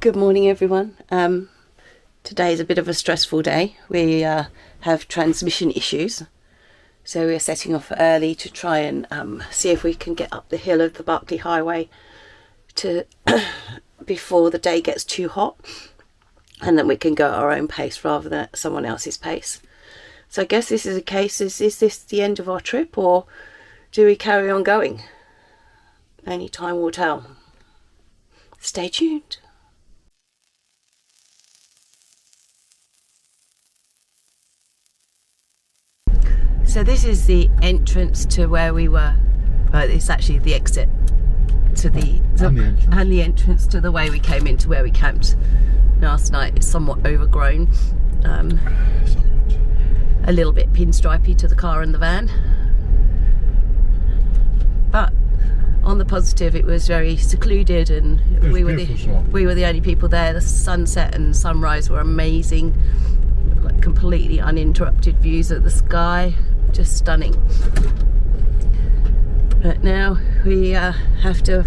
Good morning, everyone. Today is a bit of a stressful day. We have transmission issues, so we're setting off early to try and see if we can get up the hill of the Berkeley Highway to before the day gets too hot, and then we can go at our own pace rather than at someone else's pace. So I guess this is a case, is this the end of our trip, or do we carry on going? Only time will tell. Stay tuned. So this is the entrance to where we were. Well, it's actually the exit to and the entrance to the way we came into where we camped last night. It's somewhat overgrown, a little bit pinstripey to the car and the van, but on the positive, it was very secluded, and we were the only people there. The sunset and sunrise were amazing, like completely uninterrupted views of the sky. Just stunning. But now we have to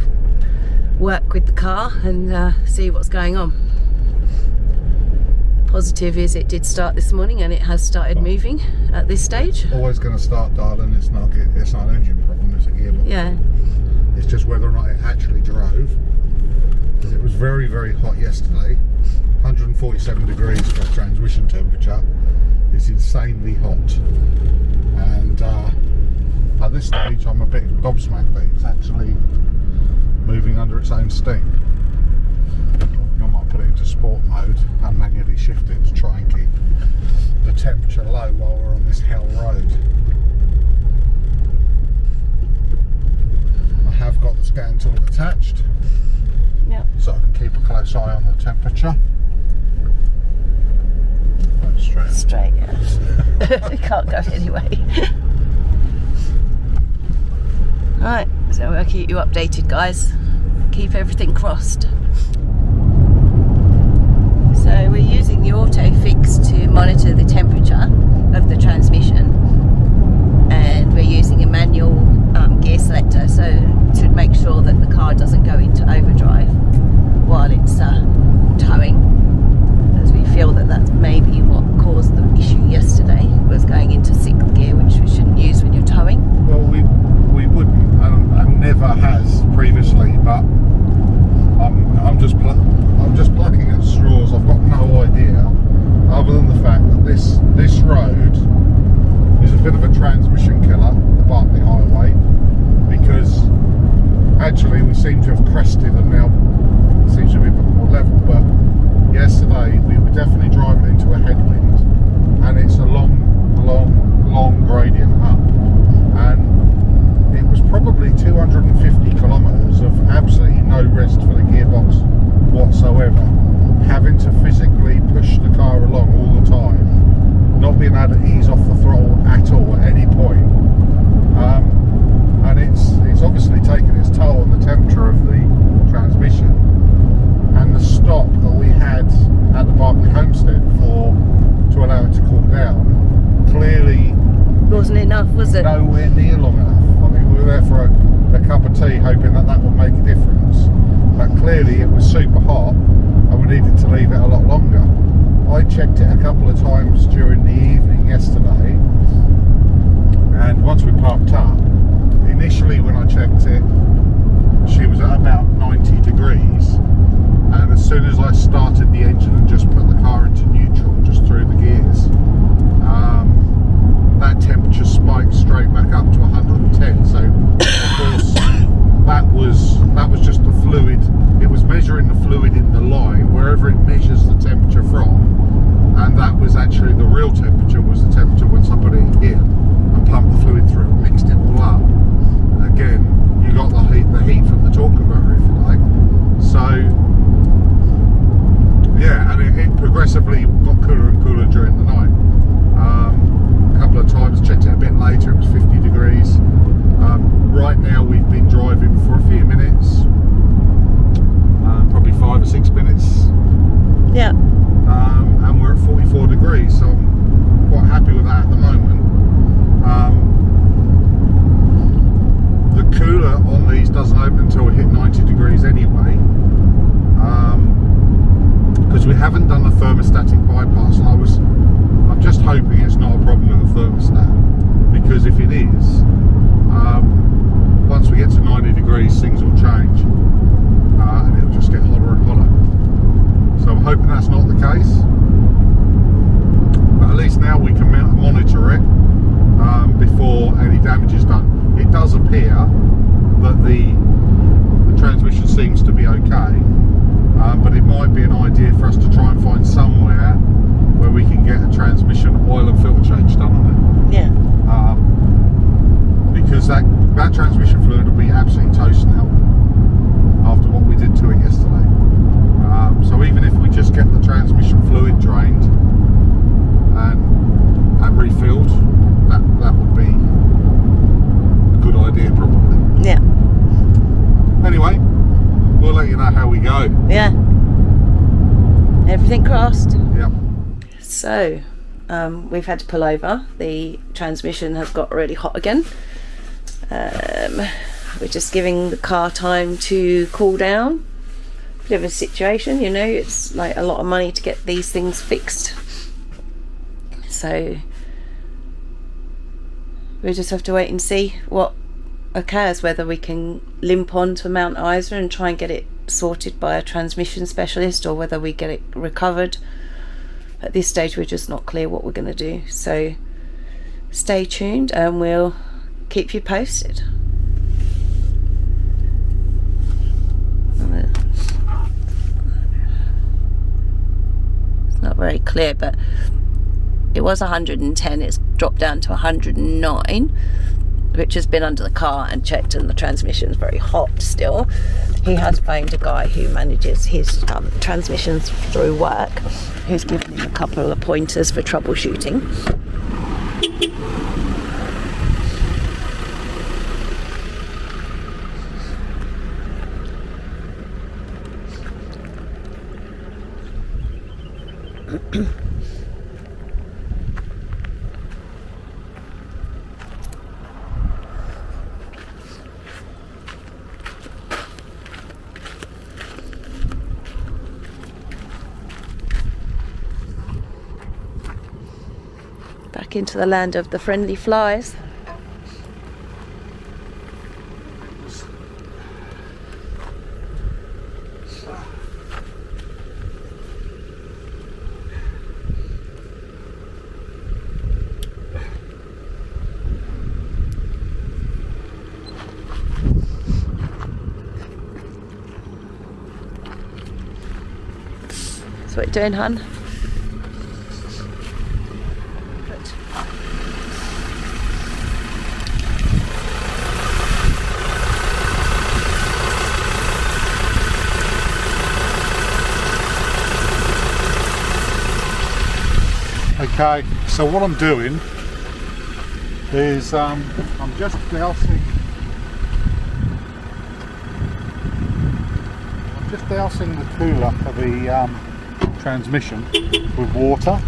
work with the car and see what's going on. Positive is it did start this morning, and it has started moving at this stage. Always going to start, darling. It's not an engine problem, it's a gearbox. Yeah. It's just whether or not it actually drove, because it was very, very hot yesterday. 147 degrees for transmission temperature. It's insanely hot. And at this stage I'm a bit gobsmacked that it's actually moving under its own steam. I might put it into sport mode and manually shift it to try and keep the temperature low while we're on this hell road. I have got the scan tool attached, Yep. so I can keep a close eye on the temperature. Straight, yeah. We can't go anyway. Right, so we'll keep you updated, guys. Keep everything crossed. So we're using the auto fix to monitor the temperature of the transmission, and we're using a manual gear selector so to make sure that the car doesn't go into overdrive while it's towing, as we feel that that's maybe what caused the issue yesterday, was going into sixth gear, which we shouldn't use when you're towing. Well, we wouldn't, and never has previously, but I'm just plucking at straws. I've got no idea, other than the fact that this road is a bit of a transmission killer, the Berkeley Highway, because actually we seem to have crested and now it seems to be a bit more level, but yesterday we were definitely driving into a headwind, and it's a long gradient up, and it was probably 250 kilometres of absolutely no rest for the gearbox whatsoever, having to physically push the car along all the time, not being able to ease off the throttle at all at any point, and it's obviously taken its toll on the temperature of the transmission. And the stop that we had at the Berkeley homestead to allow it to cool down clearly Wasn't enough, was it? Nowhere near long enough. I mean, we were there for a cup of tea hoping that would make a difference, but clearly it was super hot and we needed to leave it a lot longer. I checked it a couple of times during the evening yesterday, and once we parked up, initially when I checked it, she was at about 90 degrees. And as soon as I started the engine and just put the car into neutral, just through the gears, that temperature spiked straight back up to 110. So of course that was just the fluid. It was measuring the fluid in the line, wherever it measures the temperature from, and that was actually the real temperature, was the temperature once I put it in here and pumped the fluid through and mixed it all up. Again, you got the heat from the torque converter, if you like. So yeah, and it progressively got cooler and cooler during the night. A couple of times, checked it a bit later, it was 50 degrees. Right now we've been driving for a few minutes, probably 5 or 6 minutes. Yeah. And we're at 44 degrees, so I'm quite happy with that at the moment. The cooler on these doesn't open until we hit 90 degrees anyway. because we haven't done a thermostatic bypass, and I'm just hoping it's not a problem with the thermostat, because if it is, once we get to 90 degrees things will change, and it'll just get hotter and hotter. So I'm hoping that's not the case, but at least now we can monitor it before any damage is done. It does appear that the transmission seems to be okay, but it might be an idea for us to try and find somewhere where we can get a transmission oil and filter change done on it. Yeah. Because that transmission fluid will be absolutely toast now after what we did to it yesterday. So even if we just get the transmission fluid drained and refilled, that would be a good idea probably. Yeah. Anyway, we'll let you know how we go. Yeah. Everything crossed. Yep. So, we've had to pull over. The transmission has got really hot again. We're just giving the car time to cool down. Bit of a situation, you know, it's like a lot of money to get these things fixed. So, we just have to wait and see what occurs, whether we can limp on to Mount Isa and try and get it sorted by a transmission specialist, or whether we get it recovered. At this stage we're just not clear what we're going to do, so stay tuned and we'll keep you posted. It's not very clear, but it was 110, it's dropped down to 109. Which has been under the car and checked, and the transmission's very hot still. He has phoned a guy who manages his transmissions through work, who's given him a couple of pointers for troubleshooting. Back into the land of the friendly flies. So what you doing, hun? Okay, so what I'm doing is I'm just dousing the cooler for the transmission with water,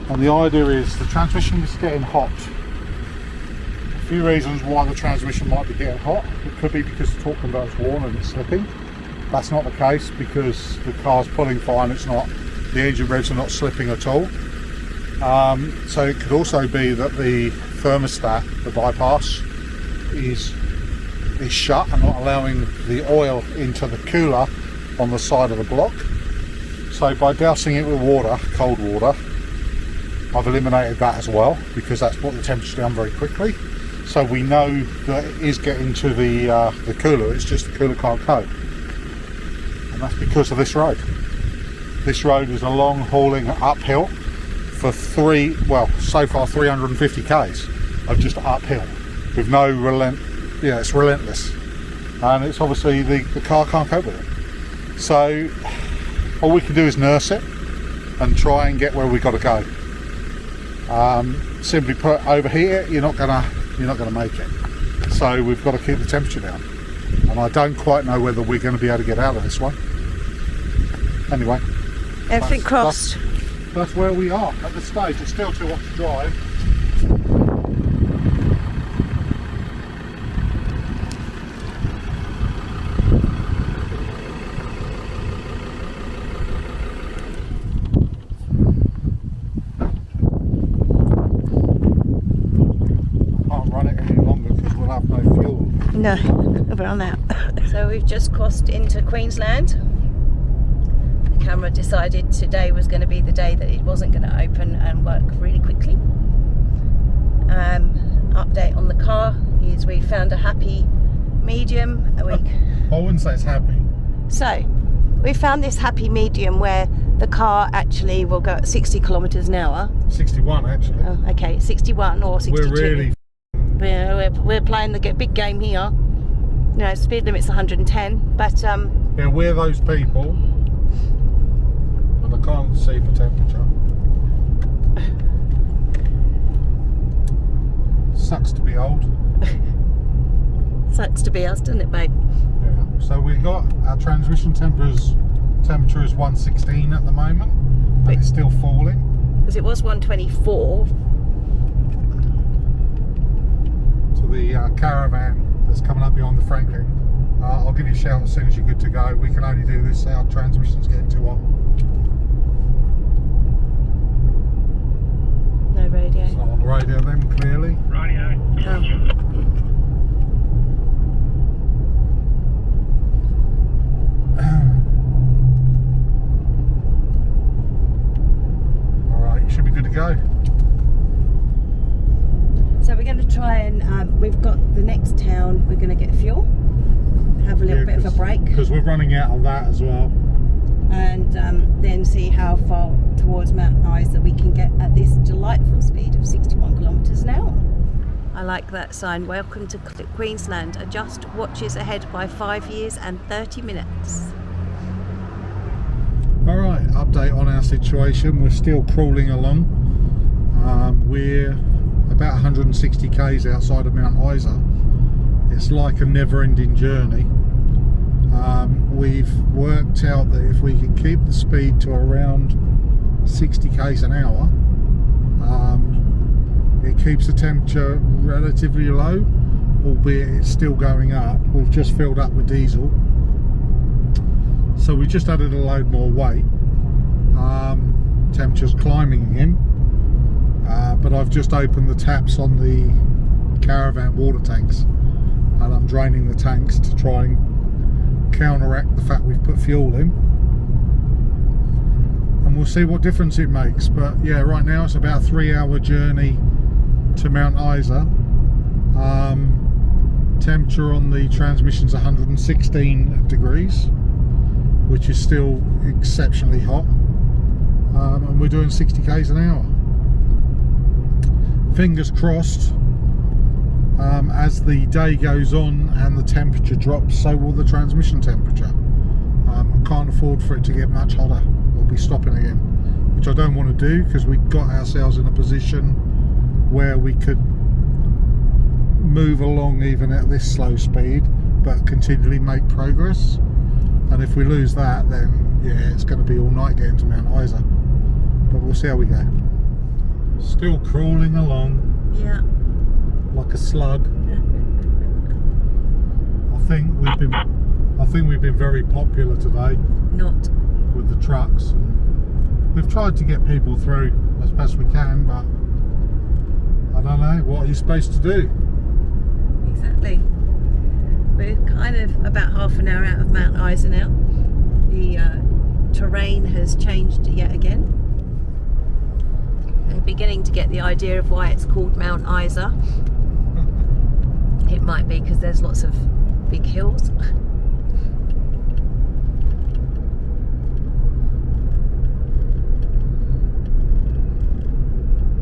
and the idea is the transmission is getting hot. A few reasons why the transmission might be getting hot. It could be because the torque converter's worn and it's slipping. That's not the case, because the car's pulling fine, the engine revs are not slipping at all. So it could also be that the thermostat, the bypass, is shut and not allowing the oil into the cooler on the side of the block. So by dousing it with water, cold water, I've eliminated that as well, because that's brought the temperature down very quickly. So we know that it is getting to the cooler, it's just the cooler can't cope. And that's because of this road. This road is a long hauling uphill for so far 350 k's of just uphill with no it's relentless, and it's obviously the car can't cope with it. So all we can do is nurse it and try and get where we got to go. Simply put, overheat it, you're not gonna make it. So we've got to keep the temperature down, and I don't quite know whether we're going to be able to get out of this one. Anyway, Everything crossed. That's where we are at this stage. It's still too hot to drive. No, we're on out. So we've just crossed into Queensland. The camera decided today was going to be the day that it wasn't going to open and work really quickly. Update on the car is we found a happy medium. I wouldn't say it's happy. So we found this happy medium where the car actually will go at 60 kilometres an hour. 61 actually. Oh, okay, 61 or 62. We're really... We're playing the big game here. You know, speed limit's 110, but yeah, we're those people, and I can't see the temperature. Sucks to be old. Sucks to be us, doesn't it, babe? Yeah. So we've got our transmission temperature is 116 at the moment, but it's still falling. Because it was 124. So the caravan that's coming up behind the Franklin, I'll give you a shout as soon as you're good to go. We can only do this, our transmission's getting too hot. No radio. It's not on the radio then, clearly. Radio. Oh. Alright, you should be good to go. So we're going to try and, we've got the next town, we're going to get fuel, have a little bit of a break. Because we're running out of that as well. And then see how far towards Mount Isa we can get at this delightful speed of 61 kilometres an hour. I like that sign, welcome to Queensland, adjust watches ahead by 5 years and 30 minutes. Alright, update on our situation. We're still crawling along. We're about 160 k's outside of Mount Isa. It's like a never-ending journey. We've worked out that if we can keep the speed to around 60 k's an hour, it keeps the temperature relatively low, albeit it's still going up. We've just filled up with diesel, so we just added a load more weight. Temperature's climbing again, but I've just opened the taps on the caravan water tanks, and I'm draining the tanks to try and counteract the fact we've put fuel in, and we'll see what difference it makes. But yeah, right now it's about a 3-hour journey to Mount Isa. Temperature on the transmission's 116 degrees, which is still exceptionally hot, and we're doing 60 k's an hour. Fingers crossed, as the day goes on and the temperature drops, so will the transmission temperature. I can't afford for it to get much hotter. We'll be stopping again, which I don't want to do, because we got ourselves in a position where we could move along even at this slow speed but continually make progress, and if we lose that, then yeah, it's going to be all night getting to Mount Isa, but we'll see how we go. Still crawling along, Yeah. like a slug. I think we've been very popular today Not. with the trucks. We've tried to get people through as best we can, but I don't know, what are you supposed to do? Exactly. We're kind of about half an hour out of Mount Isa now. The terrain has changed yet again. I'm beginning to get the idea of why it's called Mount Isa. It might be because there's lots of big hills.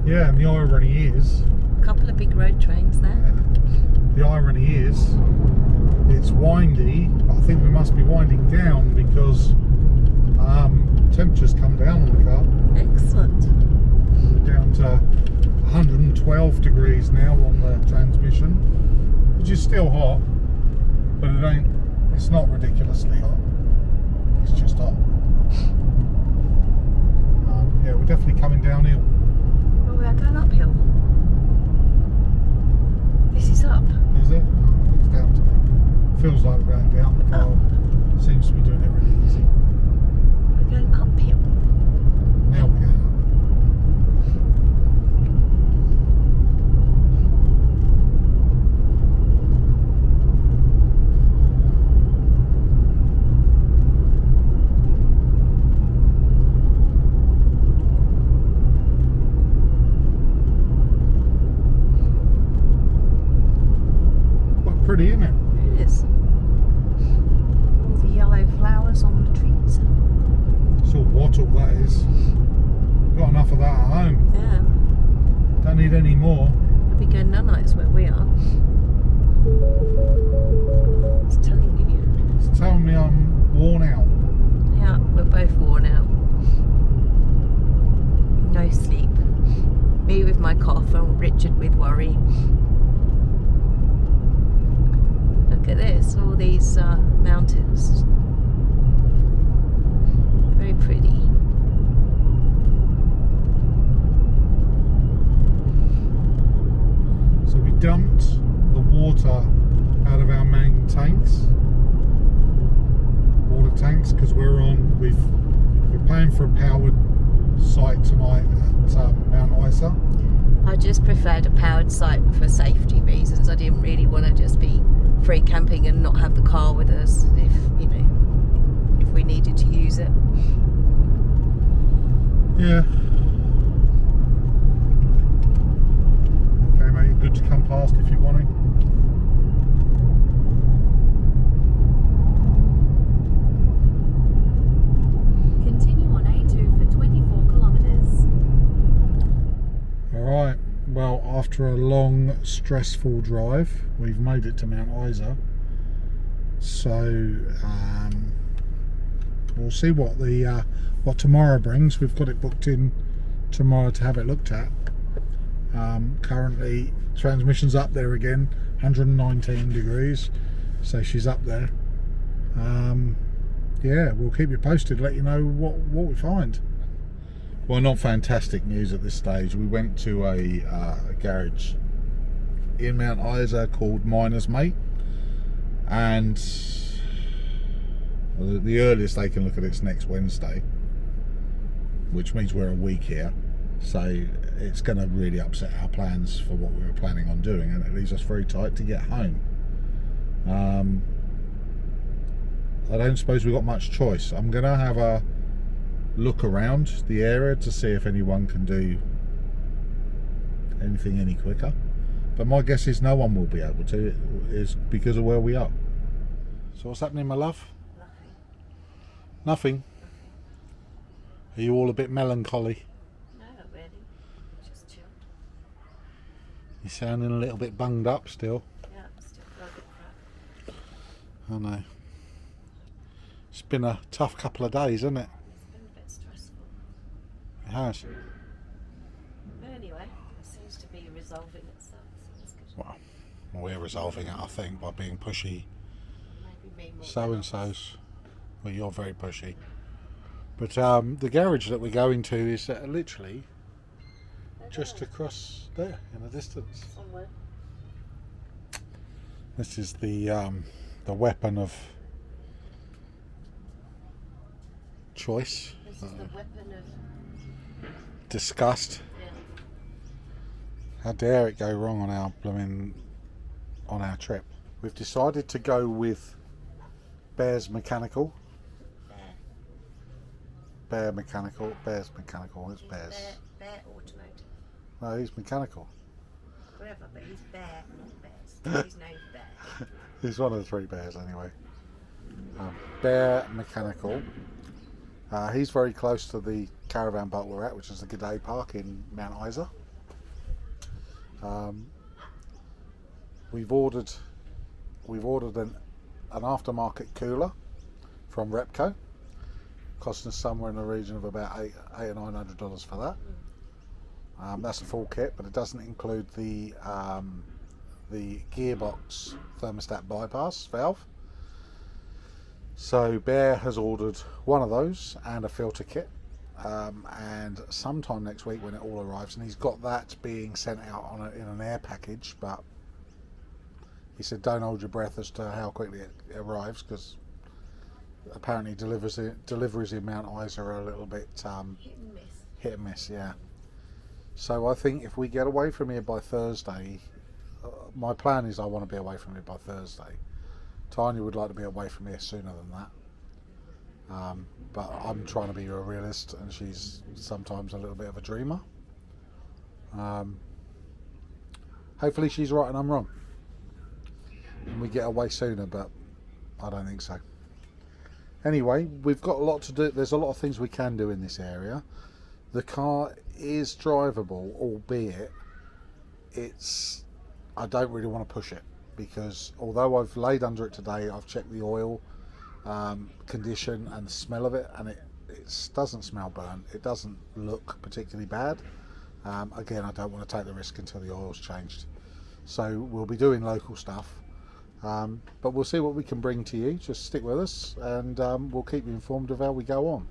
Yeah, and the irony is, A couple of big road trains there. the irony is, it's windy, but I think we must be winding down because temperatures come down on the car. Excellent. We're down to 112 degrees now on the transmission, which is still hot, but it's not ridiculously hot. It's just hot. Yeah, we're definitely coming downhill. Well, we are going uphill. This is up. Is it? Oh, it's down to me. Feels like we're going down. The car seems to be doing it really easy. We're going uphill. Now we're going up. There's all the yellow flowers on the trees. It's all wattle, that is. We've got enough of that at home. Yeah. Don't need any more. There'll be going nanites where we are. It's telling you. It's telling me I'm worn out. Yeah, we're both worn out. No sleep. Me with my cough and Richard with worry. Look at this, all these mountains. Very pretty. So we dumped the water out of our main tanks, water tanks, because we're paying for a powered site tonight at Mount Isa. I just preferred a powered site for safety reasons. I didn't really want to just be free camping and not have the car with us if we needed to use it. Yeah. Okay, mate, good to come past if you want to. Continue on A2 for 24 kilometres. Alright, well, after a long, stressful drive, we've made it to Mount Isa. So, we'll see what tomorrow brings. We've got it booked in tomorrow to have it looked at. Currently, transmission's up there again, 119 degrees, so she's up there. Yeah, we'll keep you posted, let you know what we find. Well, not fantastic news at this stage. We went to a garage in Mount Isa called Miner's Mate, and the earliest they can look at it's next Wednesday, which means we're a week here. So it's going to really upset our plans for what we were planning on doing, and it leaves us very tight to get home. I don't suppose we've got much choice. I'm going to have a look around the area to see if anyone can do anything any quicker, but my guess is no one will be able to, is because of where we are. So what's happening, my love? Nothing? Are you all a bit melancholy? No, not really. Just chilled. You're sounding a little bit bunged up still. Yeah, still feel a bit crap. I know. It's been a tough couple of days, hasn't it? It's been a bit stressful. It has. But anyway, it seems to be resolving itself, so that's good. Well, we're resolving it, I think, by being pushy. Maybe me more. So-and-so's. Well, you're very pushy. But the garage that we're going to is literally just across there in the distance. Somewhere. This is the weapon of choice. This is the weapon of... Disgust. Yeah. How dare it go wrong on our trip? We've decided to go with Bear's Mechanical. Bear's Mechanical. It's Bear's. Bear automotive. No, he's mechanical. Whatever, but he's Bear, not Bears. He's no Bear. He's one of the three bears anyway. Bear Mechanical. He's very close to the caravan park we're at, which is the G'day Park in Mount Isa. We've ordered an aftermarket cooler from Repco, costing us somewhere in the region of about $800 or $900 for that. That's a full kit, but it doesn't include the gearbox thermostat bypass valve. So Bear has ordered one of those and a filter kit, and sometime next week when it all arrives, and he's got that being sent out in an air package, but he said don't hold your breath as to how quickly it arrives, because apparently deliveries in Mount Isa are a little bit hit and miss, yeah. So I think if we get away from here by Thursday, my plan is I want to be away from here by Thursday. Tanya would like to be away from here sooner than that, but I'm trying to be a realist, and she's sometimes a little bit of a dreamer. Hopefully she's right and I'm wrong. and we get away sooner, but I don't think so. Anyway, we've got a lot to do. There's a lot of things we can do in this area. The car is drivable, albeit I don't really want to push it, because although I've laid under it today, I've checked the oil condition and the smell of it, and it doesn't smell burnt. It doesn't look particularly bad. Again, I don't want to take the risk until the oil's changed. So we'll be doing local stuff. But we'll see what we can bring to you. Just stick with us, and we'll keep you informed of how we go on.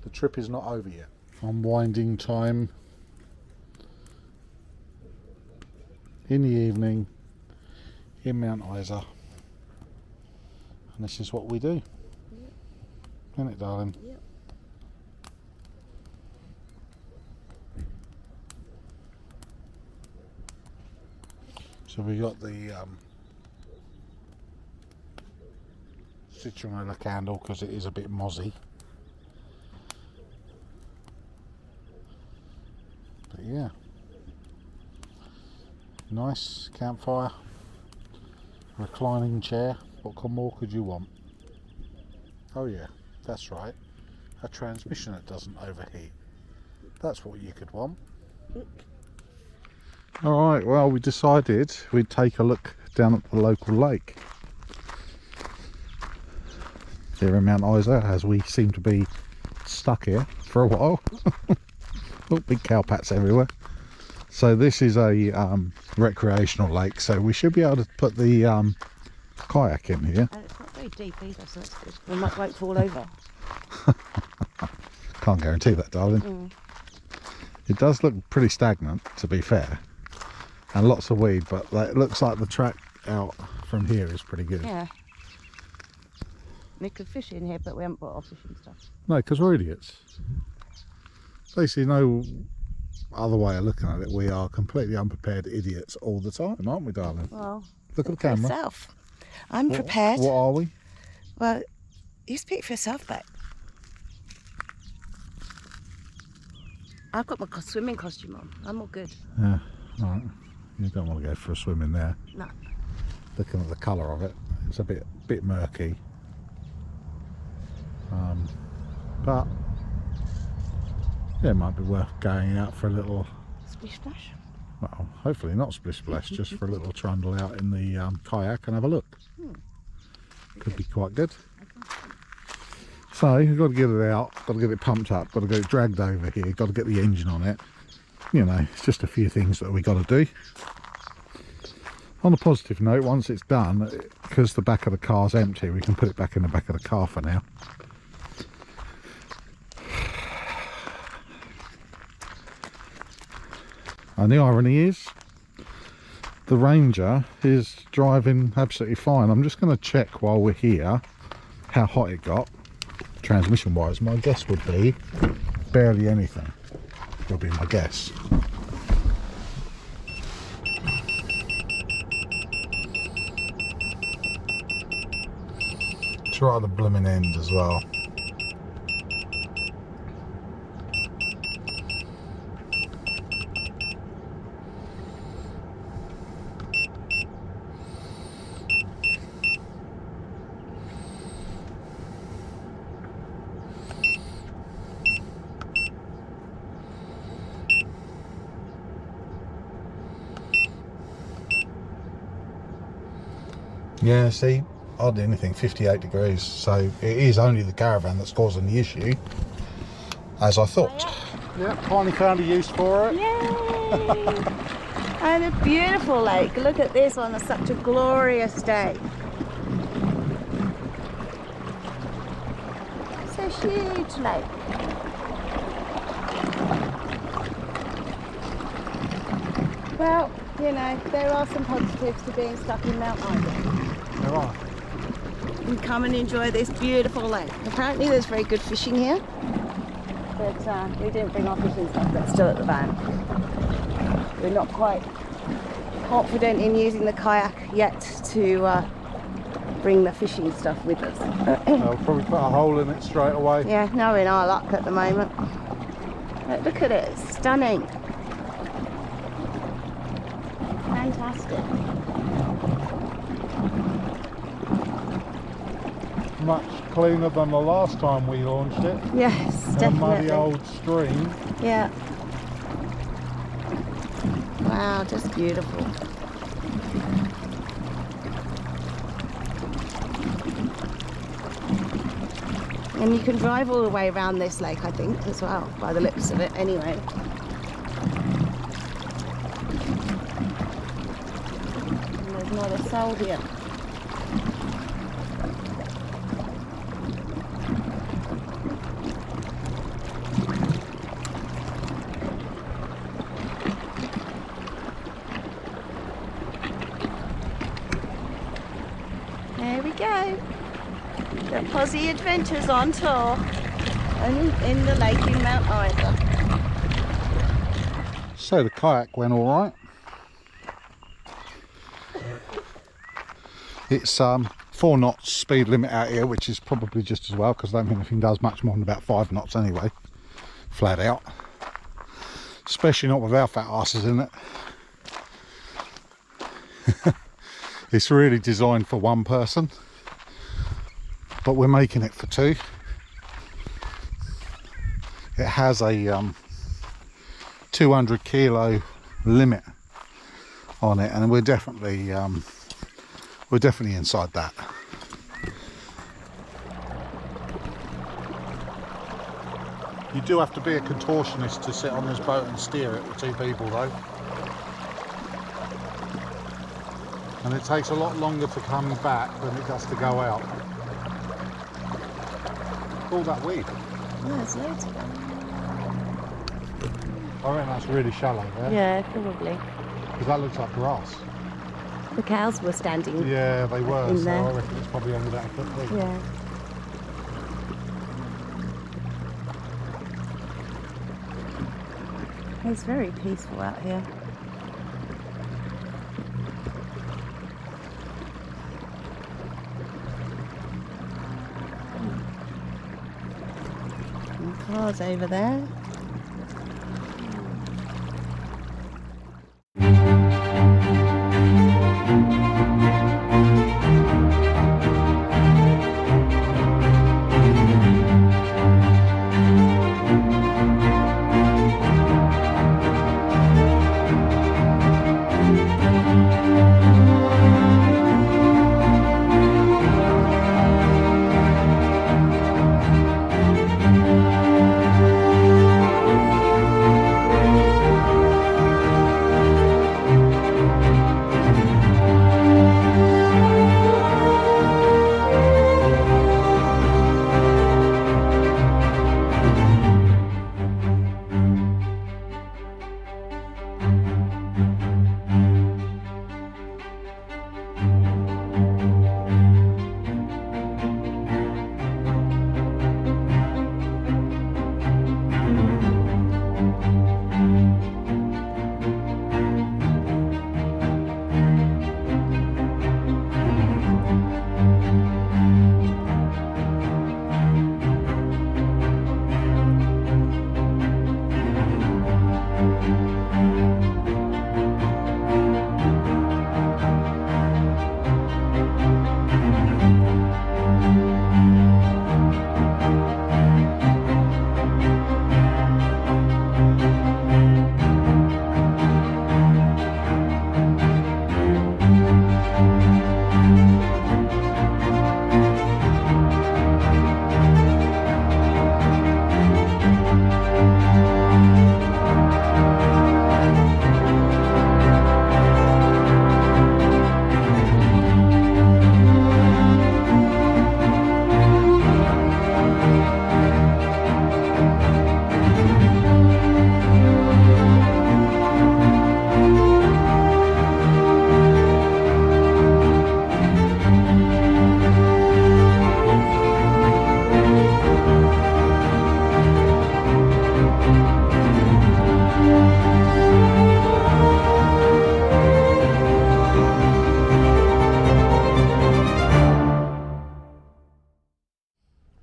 The trip is not over yet. Unwinding time in the evening in Mount Isa, and this is what we do. Yep. Isn't it, darling? Yep. So we got the citronella candle because it is a bit mozzy. But yeah, nice campfire, reclining chair. What more could you want? Oh yeah, that's right, a transmission that doesn't overheat. That's what you could want. Alright, well, we decided we'd take a look down at the local lake here in Mount Isa, as we seem to be stuck here for a while. Oh, big cowpats everywhere. So this is a recreational lake, so we should be able to put the kayak in here. And it's not very deep either, so that's good. We won't fall over. Can't guarantee that, darling. It does look pretty stagnant, to be fair, and lots of weed, but it looks like the track out from here is pretty good. Yeah. We could fish in here, but we haven't brought our fishing stuff. No, because we're idiots. Basically, no other way of looking at it. We are completely unprepared idiots all the time, aren't we, darling? Well, Look at the camera. yourself. I'm prepared. What are we? Well, you speak for yourself, babe. I've got my swimming costume on. I'm all good. Yeah, alright. You don't want to go for a swim in there. No. Looking at the colour of it, it's a bit murky. But yeah, it might be worth going out for a little, Splish splash. well, hopefully not splish splash, just for a little trundle out in the kayak and have a look. Could be quite good. So you've got to get it out, got to get it pumped up, got to get it dragged over here, got to get the engine on it. You know, it's just a few things that we got to do. On a positive note, once it's done, because the back of the car's empty, we can put it back in the back of the car for now. And the irony is, the Ranger is driving absolutely fine. I'm just going to check while we're here how hot it got, transmission wise. My guess would be barely anything, would be my guess. It's right at the blooming end as well. Yeah, see, hardly anything, 58 degrees, so it is only the caravan that's causing the issue, as I thought. Yeah, finally found a use for it. Yay! And a beautiful lake. Look at this on such a glorious day. It's a huge lake. Well, you know, there are some positives to being stuck in Mount Isa. There are. And come and enjoy this beautiful lake. Apparently there's very good fishing here, but we didn't bring our fishing stuff, that's still at the van. We're not quite confident in using the kayak yet to bring the fishing stuff with us. I'll probably put a hole in it straight away. Yeah, no in our luck at the moment. But look at it, it's stunning. Fantastic. much cleaner than the last time we launched it. Yes, A definitely. muddy old stream. Yeah. Wow, just beautiful. And you can drive all the way around this lake, I think, as well, by the looks of it, anyway. And there's not a soul here. There we go. The Aussie Adventures on tour. Only in the lake in Mount Isa. So the kayak went all right. It's 4 knots speed limit out here, which is probably just as well, because I don't think anything does much more than about 5 knots anyway, flat out. Especially not with our fat asses in it. It's really designed for one person, but we're making it for 2. It has a 200 kilo limit on it, and we're definitely inside that. You do have to be a contortionist to sit on this boat and steer it with 2 people though. And it takes a lot longer to come back than it does to go out. All that weed. Yeah, there's loads of them. I reckon that's really shallow there. Yeah, probably. Because that looks like grass. The cows were standing. Yeah, they were, In so there. I reckon it's probably only about a foot deep. Yeah. It's very peaceful out here. And cars over there.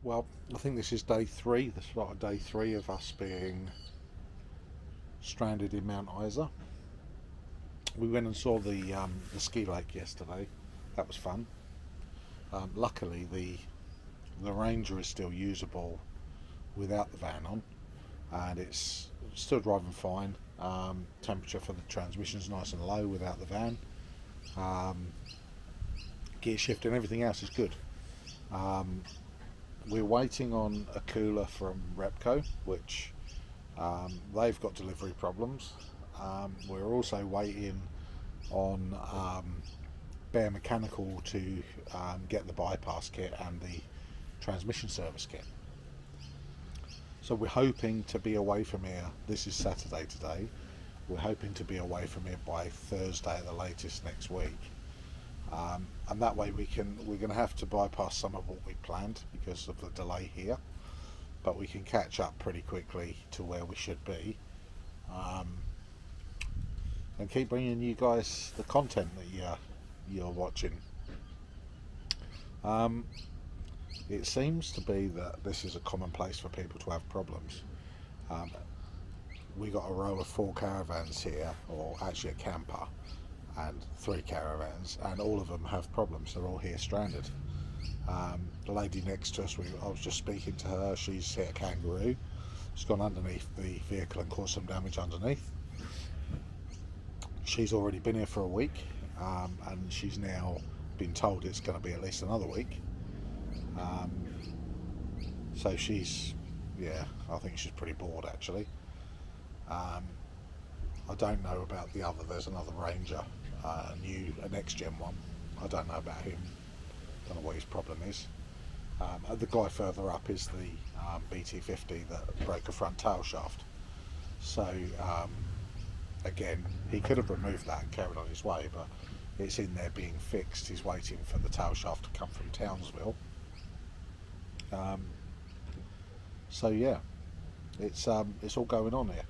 Well, I think this is day 3, the start of day 3 of us being stranded in Mount Isa. We went and saw the ski lake yesterday. That was fun. Luckily the The Ranger is still usable without the van on, and it's still driving fine. Temperature for the transmission is nice and low without the van. Gear shift and everything else is good. We're waiting on a cooler from Repco, which they've got delivery problems. We're also waiting on Bare Mechanical to get the bypass kit and the transmission service kit. So we're hoping to be away from here. This is Saturday today. We're hoping to be away from here by Thursday at the latest next week. And that way we're going to have to bypass some of what we planned because of the delay here, but we can catch up pretty quickly to where we should be, and keep bringing you guys the content that you're watching. It seems to be that this is a common place for people to have problems. We got a row of 4 caravans here, or actually a camper and 3 caravans, and all of them have problems. They're all here stranded. The lady next to us, I was just speaking to her. She's hit a kangaroo. It's gone underneath the vehicle and caused some damage underneath. She's already been here for a week, and she's now been told it's going to be at least another week. So she's, I think she's pretty bored actually. I don't know about the other. There's another Ranger, a next gen one. I don't know about him. Don't know what his problem is. The guy further up is the BT50 that broke a front tail shaft. So again, he could have removed that and carried on his way, but it's in there being fixed. He's waiting for the tail shaft to come from Townsville. So yeah, it's all going on here.